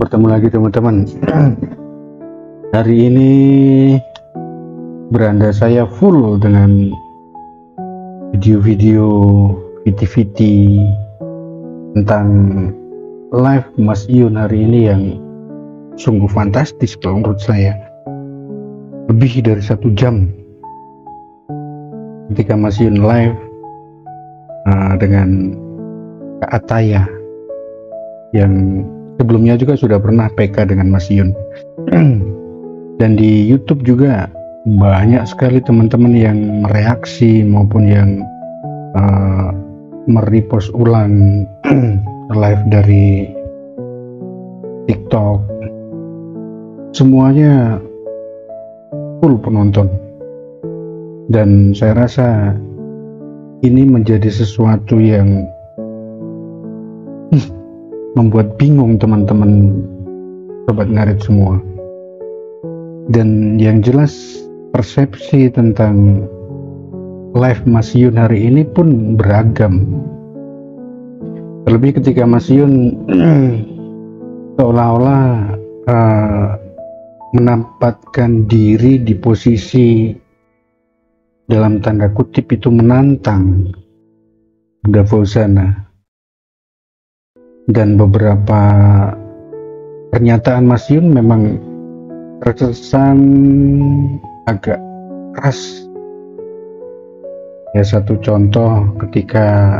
Bertemu lagi teman-teman. Hari ini beranda saya full dengan video-video VT tentang live Mas Iyun hari ini yang sungguh fantastis kalau menurut saya. Lebih dari 1 jam ketika Mas Iyun live dengan Kak Ataya yang sebelumnya juga sudah pernah PK dengan Mas Iyun. Dan di YouTube juga banyak sekali teman-teman yang mereaksi maupun yang merepost ulang live dari TikTok. Semuanya full penonton. Dan saya rasa ini menjadi sesuatu yang membuat bingung teman-teman sobat ngarit semua. Dan yang jelas persepsi tentang live Mas Iyun hari ini pun beragam. Terlebih ketika Mas Iyun seolah-olah menempatkan diri di posisi dalam tanda kutip itu menantang Bunda Fauzana. Dan beberapa pernyataan Mas Iyun memang terkesan agak keras. Ya, satu contoh ketika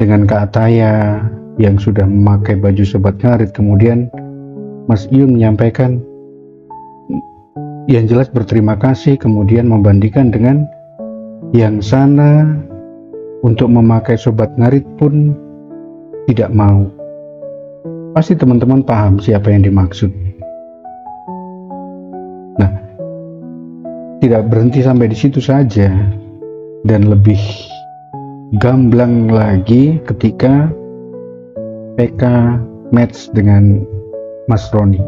dengan Kak Ataya yang sudah memakai baju sobat ngarit, kemudian Mas Iyun menyampaikan yang jelas berterima kasih, kemudian membandingkan dengan yang sana untuk memakai sobat ngarit pun tidak mau. Pasti teman-teman paham siapa yang dimaksud. Nah, tidak berhenti sampai di situ saja, dan lebih gamblang lagi ketika PK match dengan Mas Roni.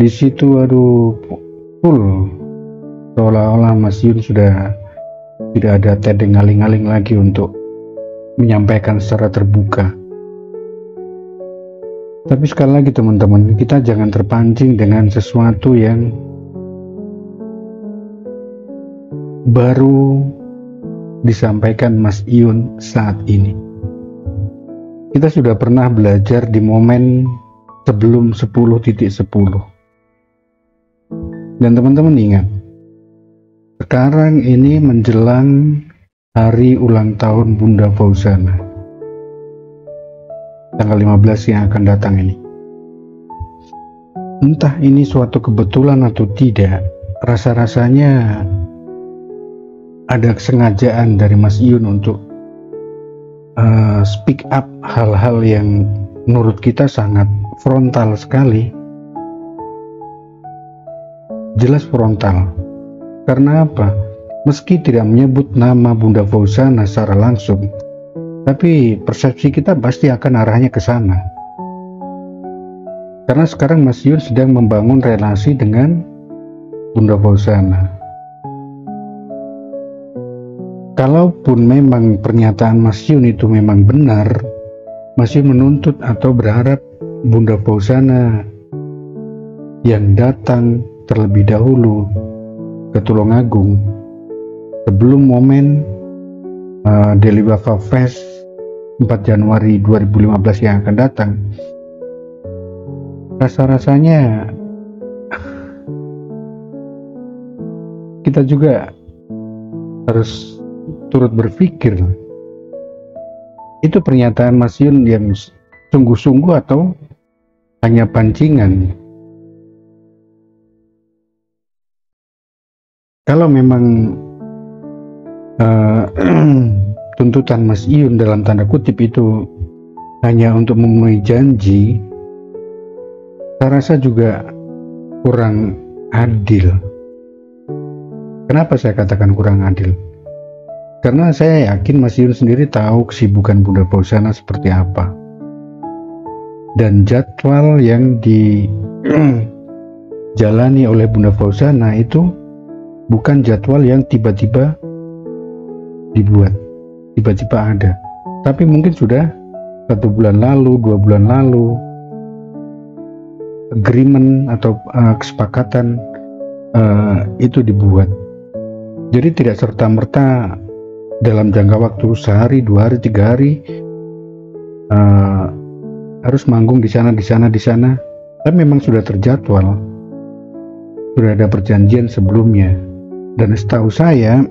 Di situ full seolah-olah Mas Iyun sudah tidak ada tedeng aling-aling lagi untuk menyampaikan secara terbuka. Tapi sekali lagi teman-teman, kita jangan terpancing dengan sesuatu yang baru disampaikan Mas Iyun saat ini. Kita sudah pernah belajar di momen sebelum 10.10. Dan teman-teman ingat, sekarang ini menjelang hari ulang tahun Bunda Fauzana tanggal 15 yang akan datang ini. Entah ini suatu kebetulan atau tidak, rasa-rasanya ada kesengajaan dari Mas Iyun untuk speak up hal-hal yang menurut kita sangat frontal sekali. Jelas frontal. Karena apa? Meski tidak menyebut nama Bunda Fauzana secara langsung, tapi persepsi kita pasti akan arahnya ke sana. Karena sekarang Mas Iyun sedang membangun relasi dengan Bunda Fauzana. Kalaupun memang pernyataan Mas Iyun itu memang benar, Mas Iyun menuntut atau berharap Bunda Fauzana yang datang terlebih dahulu ke Tulungagung sebelum momen Deli Wafa Fest 4 Januari 2015 yang akan datang. Rasa-rasanya kita juga harus turut berpikir, itu pernyataan Mas Iyun yang sungguh-sungguh atau hanya pancingan. Kalau memang tuntutan Mas Iyun dalam tanda kutip itu hanya untuk memenuhi janji, saya rasa juga kurang adil. Kenapa saya katakan kurang adil? Karena saya yakin Mas Iyun sendiri tahu kesibukan Bunda Fauzana seperti apa, dan jadwal yang dijalani oleh Bunda Fauzana itu bukan jadwal yang tiba-tiba dibuat, tiba-tiba ada, tapi mungkin sudah 1 bulan lalu, 2 bulan lalu agreement atau kesepakatan itu dibuat. Jadi tidak serta-merta dalam jangka waktu sehari, 2 hari, 3 hari harus manggung di sana. Tapi memang sudah terjadwal, sudah ada perjanjian sebelumnya. Dan setahu saya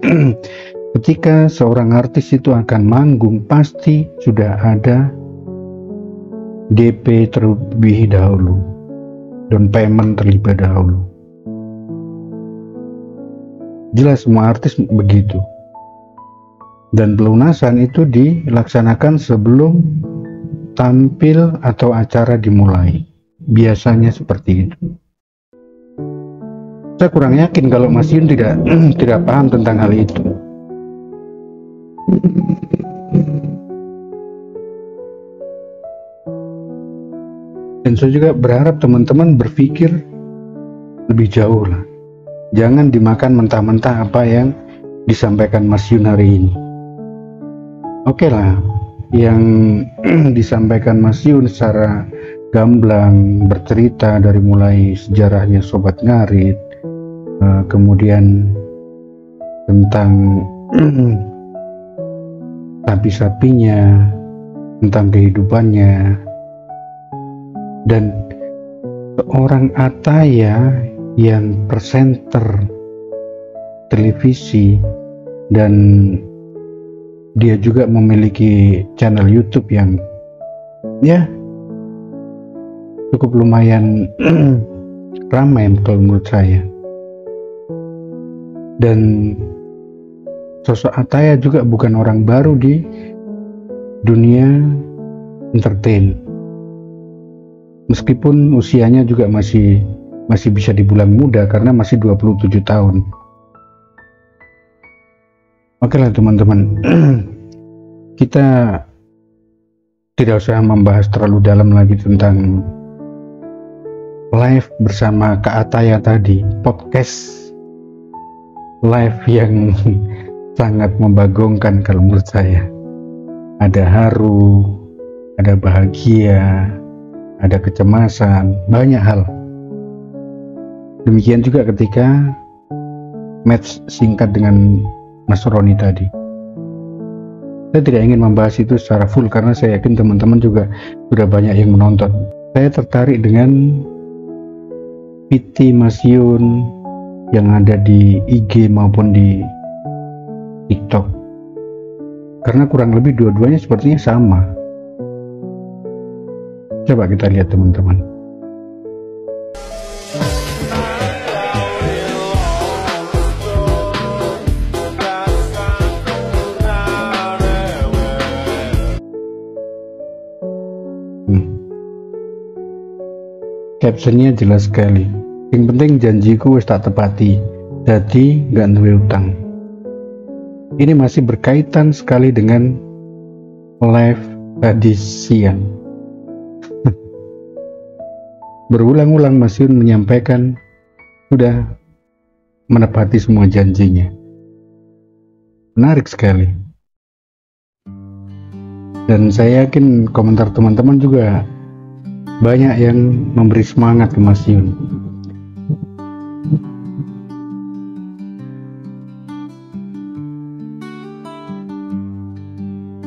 ketika seorang artis itu akan manggung pasti sudah ada DP terlebih dahulu, down payment terlebih dahulu. Jelas semua artis begitu. Dan pelunasan itu dilaksanakan sebelum tampil atau acara dimulai. Biasanya seperti itu. Saya kurang yakin kalau Mas Yun tidak paham tentang hal itu. Dan saya juga berharap teman-teman berpikir lebih jauh lah. Jangan dimakan mentah-mentah apa yang disampaikan Mas Yun hari ini. Oke lah, yang disampaikan Mas Yun secara gamblang, bercerita dari mulai sejarahnya Sobat Ngarit, kemudian tentang sapi-sapinya, tentang kehidupannya, dan seorang Ataya yang presenter televisi, dan dia juga memiliki channel YouTube yang ya cukup lumayan ramai kalau menurut saya. Dan sosok Ataya juga bukan orang baru di dunia entertain, meskipun usianya juga masih bisa dibilang muda karena masih 27 tahun. Oke lah teman-teman, kita tidak usah membahas terlalu dalam lagi tentang live bersama Kak Ataya tadi, podcast live yang sangat membagongkan kalau menurut saya. Ada haru, ada bahagia, ada kecemasan, banyak hal. Demikian juga ketika match singkat dengan Mas Roni tadi. Saya tidak ingin membahas itu secara full karena saya yakin teman-teman juga sudah banyak yang menonton. Saya tertarik dengan PT Mas Yun yang ada di IG maupun di TikTok, karena kurang lebih dua-duanya sepertinya sama. Coba kita lihat teman-teman. Captionnya jelas sekali. Yang penting janjiku wis tak tepati, dadi gak duwe utang. Ini masih berkaitan sekali dengan live tadi siang. Berulang-ulang Mas Yun menyampaikan sudah menepati semua janjinya. Menarik sekali. Dan saya yakin komentar teman-teman juga banyak yang memberi semangat ke Mas Yun.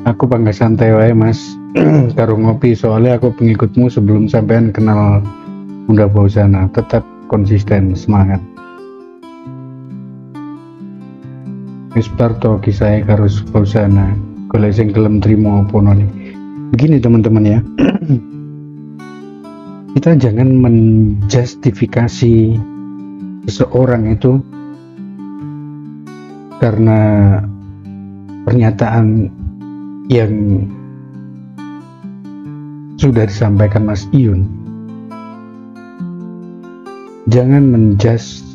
Aku bangga santai wae Mas karo ngopi, soalnya aku pengikutmu sebelum sampean kenal Bunda Fauzana. Tetap konsisten, semangat. Wis parto kisah karo Fauzana, golek sing gelem trimo opo noni. Begini teman-teman ya. Kita jangan menjustifikasi seseorang itu karena pernyataan yang sudah disampaikan Mas Yun. Jangan menjudge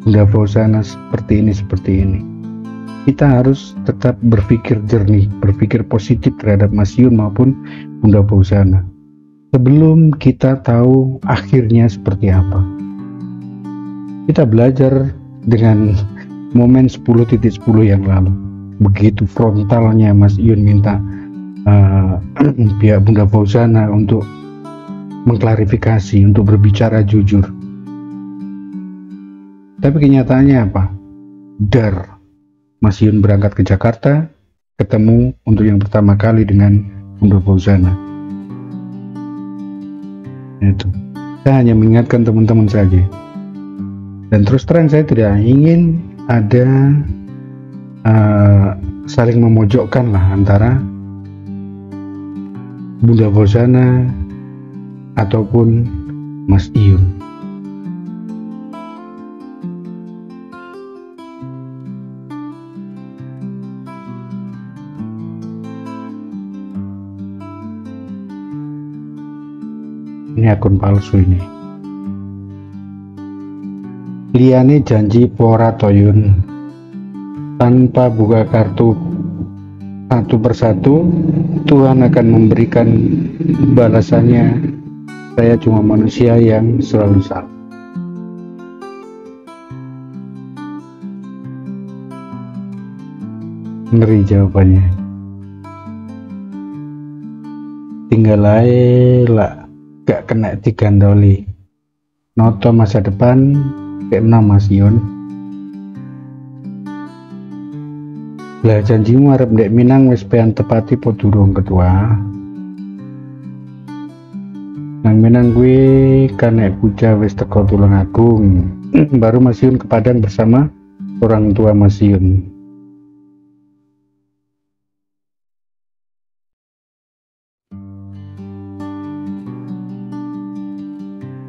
Bunda Fauzana seperti ini. Kita harus tetap berpikir jernih, berpikir positif terhadap Mas Yun maupun Bunda Fauzana sebelum kita tahu akhirnya seperti apa. Kita belajar dengan momen 10.10 yang lalu. Begitu frontalnya Mas Yun minta pihak Bunda Fauzana untuk mengklarifikasi, untuk berbicara jujur. Tapi kenyataannya apa? Dar. Mas Yun berangkat ke Jakarta, ketemu untuk yang pertama kali dengan Bunda Fauzana. Itu. Saya hanya mengingatkan teman-teman saja. Dan terus terang saya tidak ingin ada saling memojokkan lah antara Bunda Fauzana ataupun Mas Iyun. Ini akun palsu ini. Liane janji pora toyun, tanpa buka kartu satu persatu, Tuhan akan memberikan balasannya. Saya cuma manusia yang selalu salah. Ngeri jawabannya. Tinggal aja gak kena digandoli. Noto masa depan kena Mas Yun. Lah janjimu arep ndek Minang wis pean tepati po durung ketua. Nang Minang gue kanek puja wis teko Tulungagung. Baru Mas Yun ke Padang bersama orang tua Mas Yun.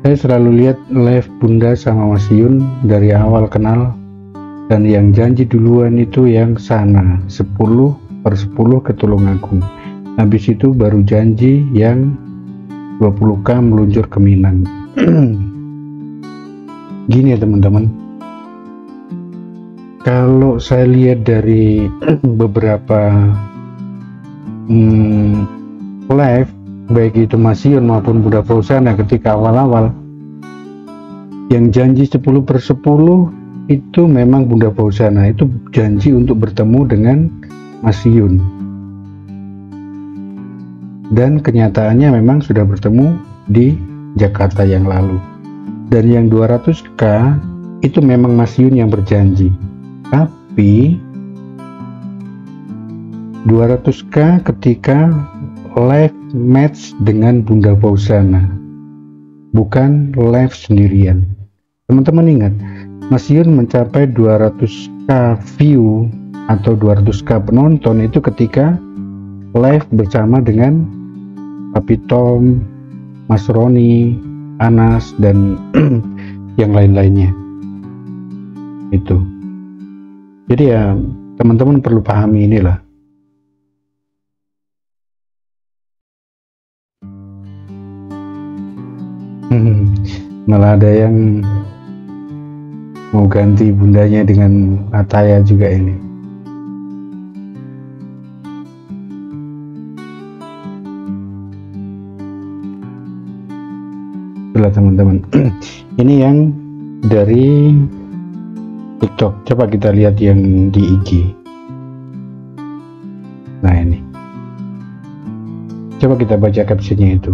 Saya selalu lihat live Bunda sama Mas Yun dari awal kenal, dan yang janji duluan itu yang sana 10/10 ke Tulungagung. Habis itu baru janji yang 20k meluncur ke Minang. Gini ya teman-teman, kalau saya lihat dari beberapa live baik itu Mas Yun maupun Bunda Fauzana ketika awal-awal, yang janji 10/10 itu memang Bunda Fauzana, itu janji untuk bertemu dengan Mas Yun, dan kenyataannya memang sudah bertemu di Jakarta yang lalu. Dan yang 200k itu memang Mas Yun yang berjanji, tapi 200k ketika live match dengan Bunda Fauzana, bukan live sendirian. Teman-teman ingat, Mas Yun mencapai 200k view atau 200k penonton itu ketika live bersama dengan Papi Tom, Mas Roni, Anas, dan yang lain-lainnya. Itu. Jadi ya teman-teman perlu pahami inilah. Malah ada yang mau ganti bundanya dengan Ataya juga ini. Itulah teman-teman. Ini yang dari TikTok. Coba kita lihat yang di IG. Nah ini. Coba kita baca captionnya itu.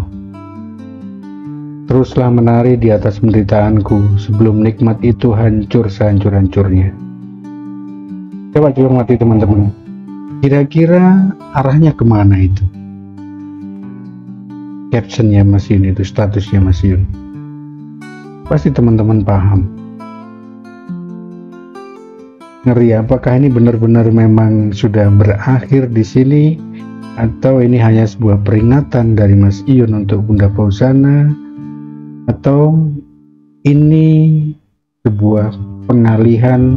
Teruslah menari di atas penderitaanku sebelum nikmat itu hancur sehancur-hancurnya. Coba cermati teman-teman. Kira-kira arahnya kemana itu? Captionnya Mas Yun itu, statusnya Mas Yun. Pasti teman-teman paham. Ngeri, apakah ini benar-benar memang sudah berakhir di sini, atau ini hanya sebuah peringatan dari Mas Yun untuk Bunda Fauzana, atau ini sebuah pengalihan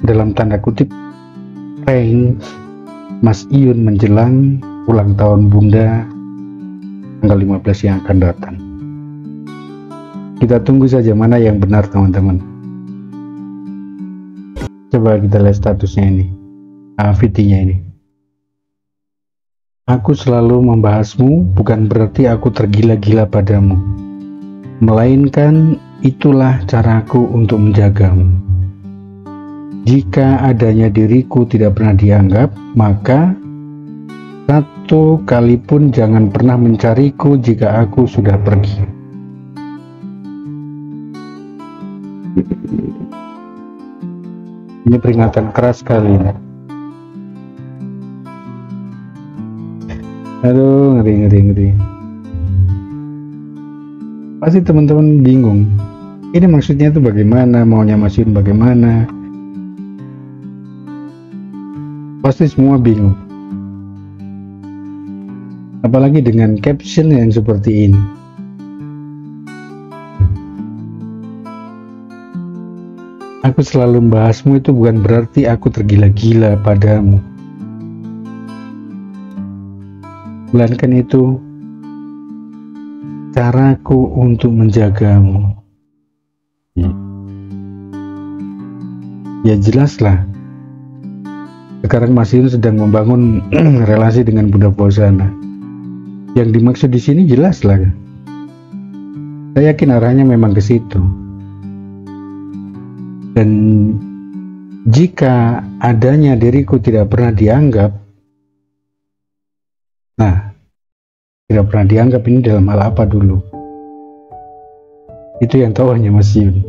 dalam tanda kutip prank Mas Yun menjelang ulang tahun Bunda tanggal 15 yang akan datang. Kita tunggu saja mana yang benar teman-teman. Coba kita lihat statusnya ini, VT-nya ini. Aku selalu membahasmu bukan berarti aku tergila-gila padamu, melainkan itulah caraku untuk menjagamu. Jika adanya diriku tidak pernah dianggap, maka Satu kali pun jangan pernah mencariku jika aku sudah pergi. Ini peringatan keras sekali. Aduh, ngeri. Pasti teman-teman bingung. Ini maksudnya itu bagaimana? Maunya Mas Yun bagaimana? Pasti semua bingung. Apalagi dengan caption yang seperti ini. Aku selalu membahasmu itu bukan berarti aku tergila-gila padamu. Melainkan itu caraku untuk menjagamu. Ya jelaslah. Sekarang Mas Yun sedang membangun relasi dengan Bunda Fauzana. Yang dimaksud di sini jelaslah. Saya yakin arahnya memang ke situ. Dan jika adanya diriku tidak pernah dianggap, tidak pernah dianggap ini dalam hal apa dulu? Itu yang tahu hanya Mas Yun.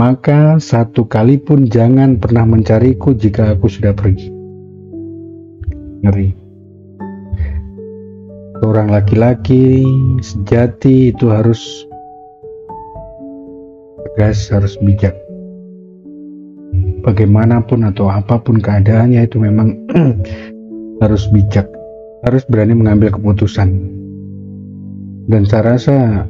Maka satu kali pun jangan pernah mencariku jika aku sudah pergi. Ngeri. Seorang laki-laki sejati itu harus tegas, harus bijak. Bagaimanapun atau apapun keadaannya itu memang harus bijak, harus berani mengambil keputusan. Dan saya rasa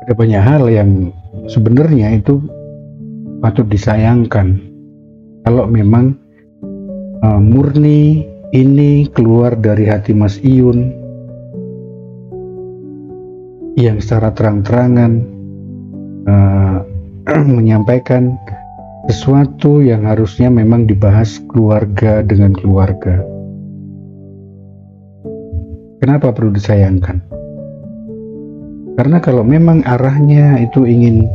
ada banyak hal yang sebenarnya itu patut disayangkan kalau memang murni ini keluar dari hati Mas Iyun yang secara terang-terangan menyampaikan sesuatu yang harusnya memang dibahas keluarga dengan keluarga. Kenapa perlu disayangkan? Karena kalau memang arahnya itu ingin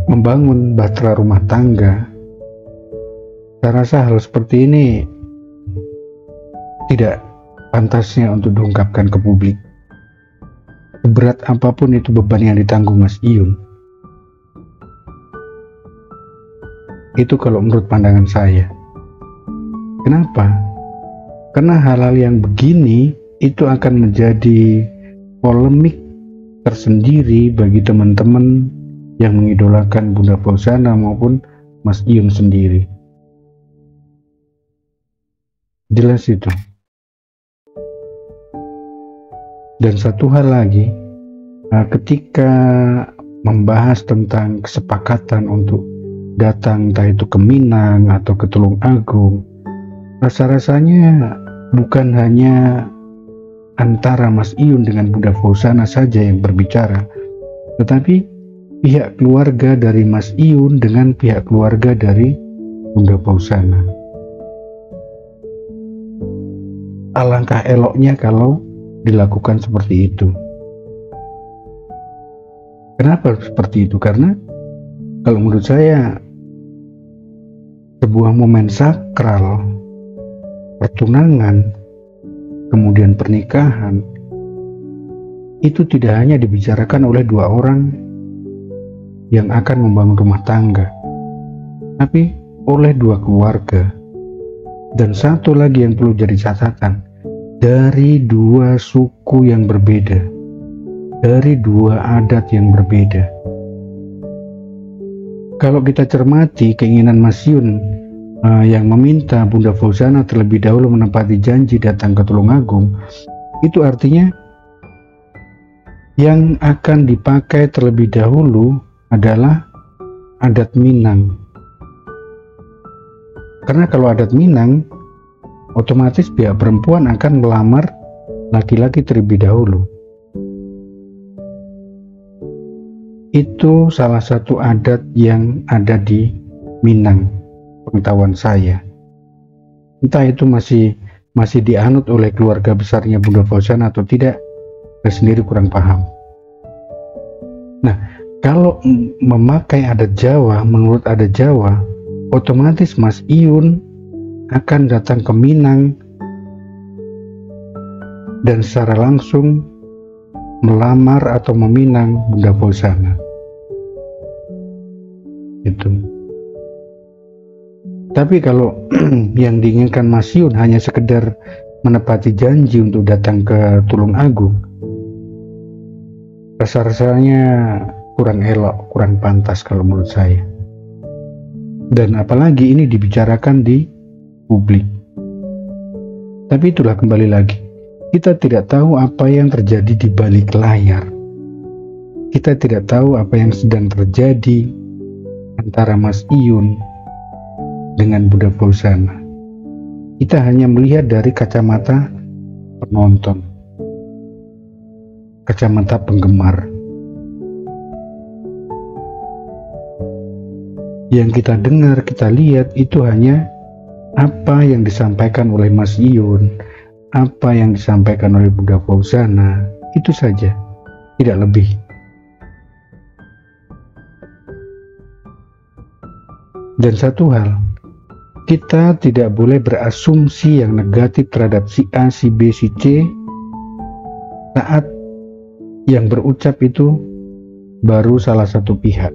membangun bahtera rumah tangga, saya rasa hal seperti ini tidak pantasnya untuk diungkapkan ke publik. Berat apapun itu beban yang ditanggung Mas Iyun. Itu kalau menurut pandangan saya. Kenapa? Karena hal-hal yang begini itu akan menjadi polemik tersendiri bagi teman-teman yang mengidolakan Bunda Fauzana maupun Mas Iyun sendiri. Jelas itu. Dan satu hal lagi, ketika membahas tentang kesepakatan untuk datang entah itu ke Minang atau ke Tulung Agung, rasa-rasanya bukan hanya antara Mas Iyun dengan Bunda Fauzana saja yang berbicara, tetapi pihak keluarga dari Mas Iyun dengan pihak keluarga dari Bunda Fauzana. Alangkah eloknya kalau dilakukan seperti itu. Kenapa seperti itu? Karena kalau menurut saya sebuah momen sakral, pertunangan, kemudian pernikahan, itu tidak hanya dibicarakan oleh dua orang yang akan membangun rumah tangga, tapi oleh dua keluarga. Dan satu lagi yang perlu jadi catatan, dari dua suku yang berbeda, dari dua adat yang berbeda. Kalau kita cermati keinginan Mas Yun yang meminta Bunda Fauzana terlebih dahulu menepati janji datang ke Tulung Agung, itu artinya yang akan dipakai terlebih dahulu adalah adat Minang. Karena kalau adat Minang, otomatis pihak perempuan akan melamar laki-laki terlebih dahulu. Itu salah satu adat yang ada di Minang, pengetahuan saya. Entah itu masih dianut oleh keluarga besarnya Bunda Fauzana atau tidak, saya sendiri kurang paham. Nah, kalau memakai adat Jawa, menurut adat Jawa, otomatis Mas Iyun akan datang ke Minang dan secara langsung melamar atau meminang Bunda Fauzana. Itu. Tapi kalau yang diinginkan Mas Iyun hanya sekedar menepati janji untuk datang ke Tulungagung, rasa-rasanya kurang elok, kurang pantas kalau menurut saya. Dan apalagi ini dibicarakan di publik. Tapi itulah, kembali lagi, kita tidak tahu apa yang terjadi di balik layar. Kita tidak tahu apa yang sedang terjadi antara Mas Iyun dengan Bunda Fauzana. Kita hanya melihat dari kacamata penonton, kacamata penggemar. Yang kita dengar, kita lihat itu hanya apa yang disampaikan oleh Mas Iyun, apa yang disampaikan oleh Bunda Fauzana, itu saja, tidak lebih. Dan satu hal, kita tidak boleh berasumsi yang negatif terhadap si A, si B, si C saat yang berucap itu baru salah satu pihak.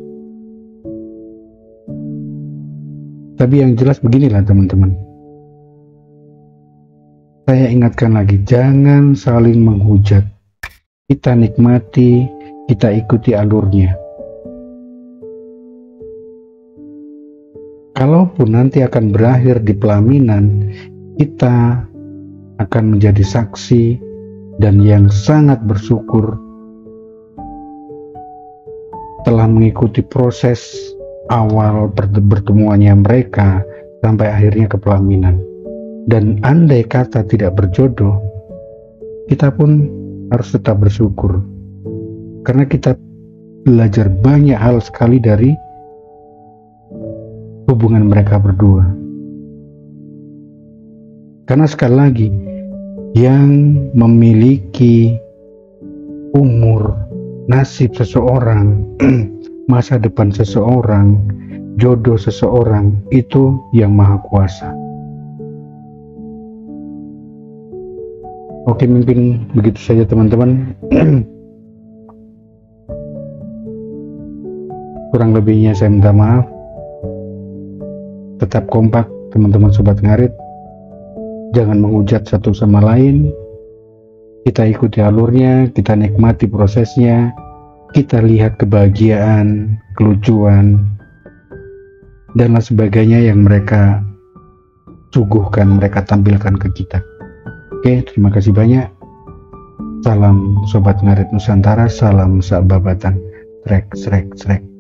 Tapi yang jelas beginilah teman-teman, saya ingatkan lagi, jangan saling menghujat. Kita nikmati, kita ikuti alurnya. Kalaupun nanti akan berakhir di pelaminan, kita akan menjadi saksi dan yang sangat bersyukur telah mengikuti proses awal pertemuannya mereka sampai akhirnya ke pelaminan. Dan andai kata tidak berjodoh, kita pun harus tetap bersyukur, karena kita belajar banyak hal sekali dari hubungan mereka berdua. Karena sekali lagi, yang memiliki umur, nasib seseorang, masa depan seseorang, jodoh seseorang, itu yang Maha Kuasa. Oke, mungkin begitu saja teman-teman. Kurang lebihnya saya minta maaf. Tetap kompak teman-teman Sobat Ngarit. Jangan menghujat satu sama lain. Kita ikuti alurnya, kita nikmati prosesnya. Kita lihat kebahagiaan, kelucuan, dan lain sebagainya yang mereka suguhkan, mereka tampilkan ke kita. Oke, terima kasih banyak. Salam Sobat Ngarit Nusantara, salam sababatan. Trek, srek, srek.